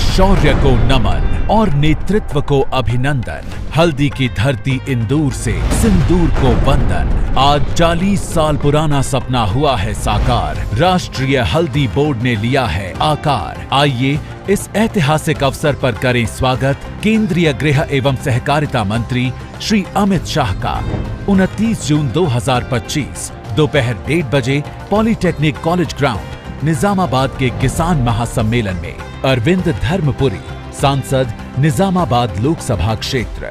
शौर्य को नमन और नेतृत्व को अभिनंदन। हल्दी की धरती इंदौर से सिंदूर को वंदन। आज 40 साल पुराना सपना हुआ है साकार। राष्ट्रीय हल्दी बोर्ड ने लिया है आकार। आइए इस ऐतिहासिक अवसर पर करें स्वागत केंद्रीय गृह एवं सहकारिता मंत्री श्री अमित शाह का। 29 जून 2025 दोपहर 1:30 बजे पॉलिटेक्निक कॉलेज ग्राउंड निजामाबाद के किसान महासम्मेलन में अरविंद धर्मपुरी, सांसद निजामाबाद लोकसभा क्षेत्र।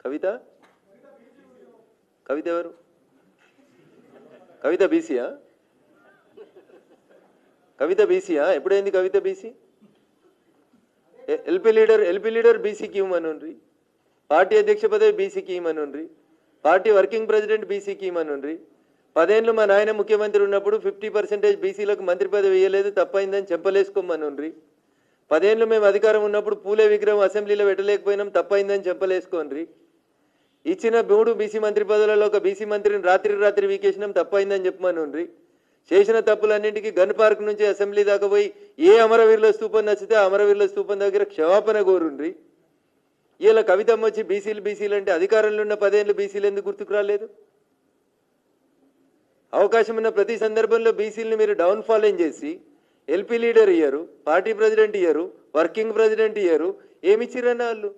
कविता कविता एवरू कविता बीसीया कविता बीसीया एప్పుడైంది कविता बीसी एलपी लीडर बीसी की इव्वमनुंड्री पार्टी अध्यक्ष पदवी बीसी की इव्वमनुंड्री पार्टी वर्किंग प्रेसिडेंट बीसी की इव्वमनुंड्री 10 ఏళ్లు మా నాయన ముఖ్యమంత్రి ఉన్నప్పుడు 50% బీసీలకు మంత్రి పదవి ఇవ్వలేదు తప్పైందని చెంపలేసుకోమనుండ్రి 10 ఏళ్లు మేము అధికారం ఉన్నప్పుడు పూలే విగ్రహం అసెంబ్లీలో పెట్టలేకపోయినాం తప్పైందని చెంపలేసుకోండ్రి ఇచ్చిన 3 బీసీ మంత్రి పదవులలో ఒక బీసీ మంత్రిని రాత్రి వీకేసినాం తప్పైందని చెప్పమనుండ్రి చేసిన తప్పులన్నింటికి గన్ పార్క్ నుంచి అసెంబ్లీ దాకా పోయి ఏ అమరవీరుల స్తూపం నచ్చితే అమరవీరుల స్తూపం దగ్గర క్షమాపణ కోరుండ్రి ఇలా కవితమ్మ వచ్చి బీసీలు అంటే అధికారంలో ఉన్న 10 ఏళ్లు బీసీలు ఎందుకు గుర్తుకు రాలేదు అవకాశం ఉన్న ప్రతి సందర్భంలో బీసీలని మీరు డౌన్ ఫాలోయింగ్ చేసి ఎల్పీ లీడర్ ఇయ్యరు పార్టీ ప్రెసిడెంట్ ఇయ్యరు వర్కింగ్ ప్రెసిడెంట్ ఇయ్యరు ఏమిచ్చిరన్న వాళ్ళు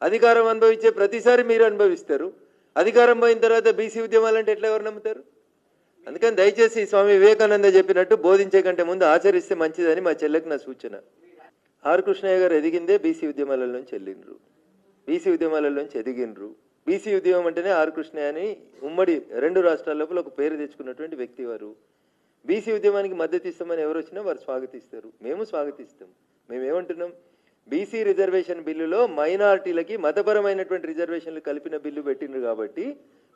అధికారం అనుభవించే ప్రతిసారి మీరు అనుభవిస్తారు అధికారం పోయిన తర్వాత బీసీ ఉద్యమాలంటే ఎట్లా ఎవరు నమ్ముతారు అందుకని దయచేసి స్వామి వివేకానంద చెప్పినట్టు బోధించే కంటే ముందు ఆచరిస్తే మంచిదని మా చెల్లెకి నా సూచన ఆర్ కృష్ణయ్య గారు ఎదిగిందే బీసీ ఉద్యమాల నుంచి వెళ్ళిండ్రు బీసీ ఉద్యమాల నుంచి ఎదిగినరు బీసీ ఉద్యమం అంటేనే ఆర్ కృష్ణయ్య అని ఉమ్మడి 2 రాష్ట్రాల లోపల ఒక పేరు తెచ్చుకున్నటువంటి వ్యక్తి వారు బీసీ ఉద్యమానికి మద్దతు ఇస్తామని ఎవరు వచ్చినా వారు స్వాగతిస్తారు మేము స్వాగతిస్తాం మేము ఏమంటున్నాం బీసీ రిజర్వేషన్ బిల్లులో మైనారిటీలకి మతపరమైనటువంటి రిజర్వేషన్లు కలిపిన బిల్లు పెట్టిండ్రు కాబట్టి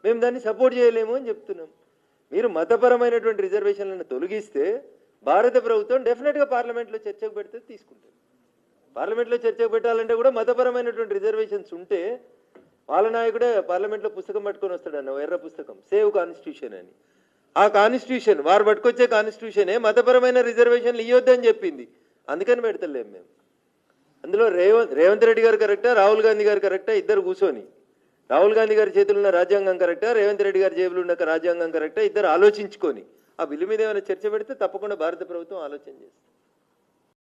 మేము దాన్ని సపోర్ట్ చేయలేము అని చెప్తున్నాం మీరు మతపరమైనటువంటి రిజర్వేషన్లను తొలగిస్తే భారత ప్రభుత్వం డెఫినెట్గా పార్లమెంట్లో చర్చకు పెడితే తీసుకుంటుంది పార్లమెంట్లో చర్చకు పెట్టాలంటే కూడా మతపరమైనటువంటి రిజర్వేషన్స్ ఉంటే వాళ్ళ నాయకుడే పార్లమెంట్లో పుస్తకం పట్టుకొని వస్తాడన్న ఎర్ర పుస్తకం సేవ్ కాన్స్టిట్యూషన్ అని ఆ కాన్స్టిట్యూషన్ వారు పట్టుకొచ్చే కాన్స్టిట్యూషనే మతపరమైన రిజర్వేషన్లు ఇవ్వద్దని చెప్పింది అందుకని పెడతలేము మేము అందులో రేవంత్ రెడ్డి గారు కరెక్టా రాహుల్ గాంధీ గారు కరెక్టా ఇద్దరు కూర్చొని రాహుల్ గాంధీ గారి చేతులు ఉన్న రాజ్యాంగం కరెక్టా రేవంత్ రెడ్డి గారి జేబులో ఉన్న రాజ్యాంగం కరెక్టా ఇద్దరు ఆలోచించుకొని ఆ బిల్లు మీద ఏమైనా చర్చ పెడితే తప్పకుండా భారత ప్రభుత్వం ఆలోచన చేస్తుంది